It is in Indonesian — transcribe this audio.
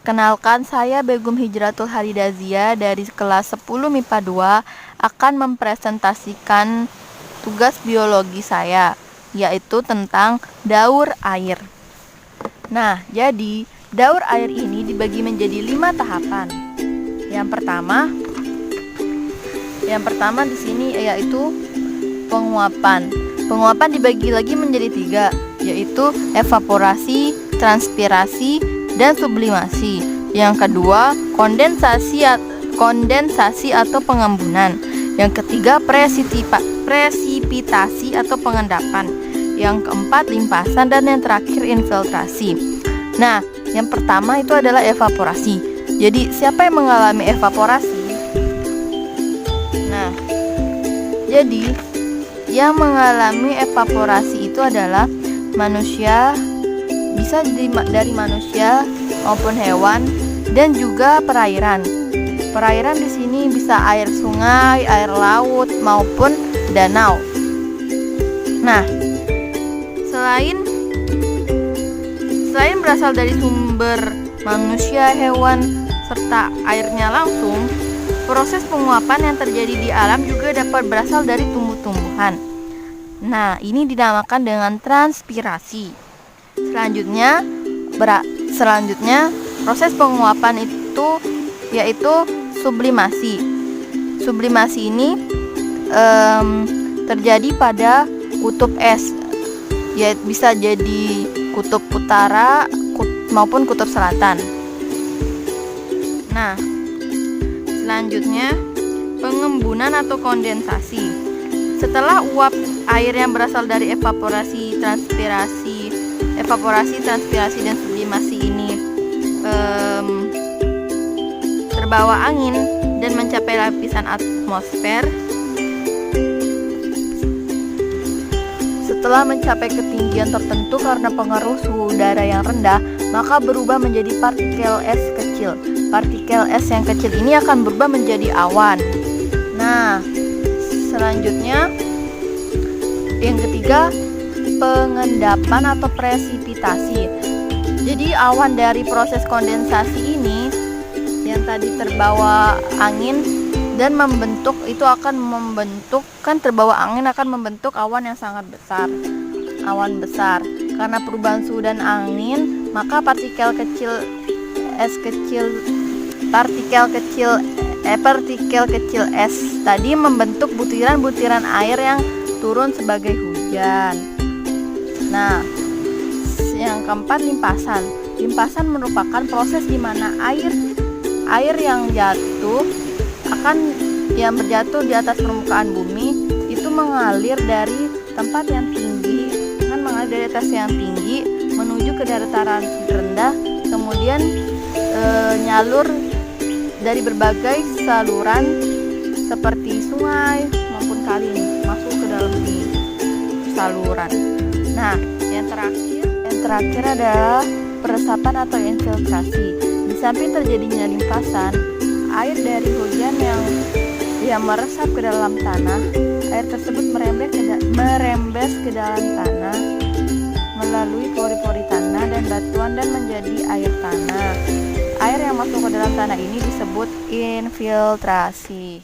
Perkenalkan, saya Begum Hijratul Haridazia dari kelas 10 MIPA 2 akan mempresentasikan tugas biologi saya, yaitu tentang daur air. Nah, jadi daur air ini dibagi menjadi 5 tahapan. Yang pertama di sini yaitu penguapan. Penguapan dibagi lagi menjadi 3, yaitu evaporasi, transpirasi, dan sublimasi. Yang kedua, kondensasi atau pengembunan. Yang ketiga, presipitasi atau pengendapan. Yang keempat, limpasan, dan yang terakhir, infiltrasi. Nah, yang pertama itu adalah evaporasi. Jadi, siapa yang mengalami evaporasi? Nah, jadi yang mengalami evaporasi itu adalah manusia, bisa dari manusia maupun hewan, dan juga perairan. Perairan di sini bisa air sungai, air laut maupun danau. Nah, selain berasal dari sumber manusia, hewan, serta airnya langsung, proses penguapan yang terjadi di alam juga dapat berasal dari tumbuh-tumbuhan. Nah, ini dinamakan dengan transpirasi. Selanjutnya proses penguapan itu yaitu sublimasi. Sublimasi ini terjadi pada kutub es, ya bisa jadi kutub utara maupun kutub selatan. Nah, selanjutnya pengembunan atau kondensasi. Setelah uap air yang berasal dari evaporasi, transpirasi, dan sublimasi ini terbawa angin dan mencapai lapisan atmosfer. Setelah mencapai ketinggian tertentu karena pengaruh suhu udara yang rendah, maka berubah menjadi partikel es kecil. Partikel es yang kecil ini akan berubah menjadi awan. Nah, selanjutnya yang ketiga, pengendapan atau presipitasi. Jadi awan dari proses kondensasi ini yang tadi terbawa angin dan membentuk, itu akan membentuk, kan terbawa angin akan membentuk awan yang sangat besar. Awan besar. Karena perubahan suhu dan angin, maka partikel kecil es tadi membentuk butiran-butiran air yang turun sebagai hujan. Yang keempat, limpasan. Limpasan merupakan proses di mana air yang berjatuh di atas permukaan bumi itu mengalir dari tempat yang tinggi, menuju ke dataran rendah, kemudian nyalur dari berbagai saluran seperti sungai maupun kali masuk ke dalam saluran. Nah, yang terakhir adalah peresapan atau infiltrasi. Di samping terjadinya limpasan, air dari hujan yang meresap ke dalam tanah, air tersebut merembes ke dalam tanah melalui pori-pori tanah dan batuan dan menjadi air tanah. Air yang masuk ke dalam tanah ini disebut infiltrasi.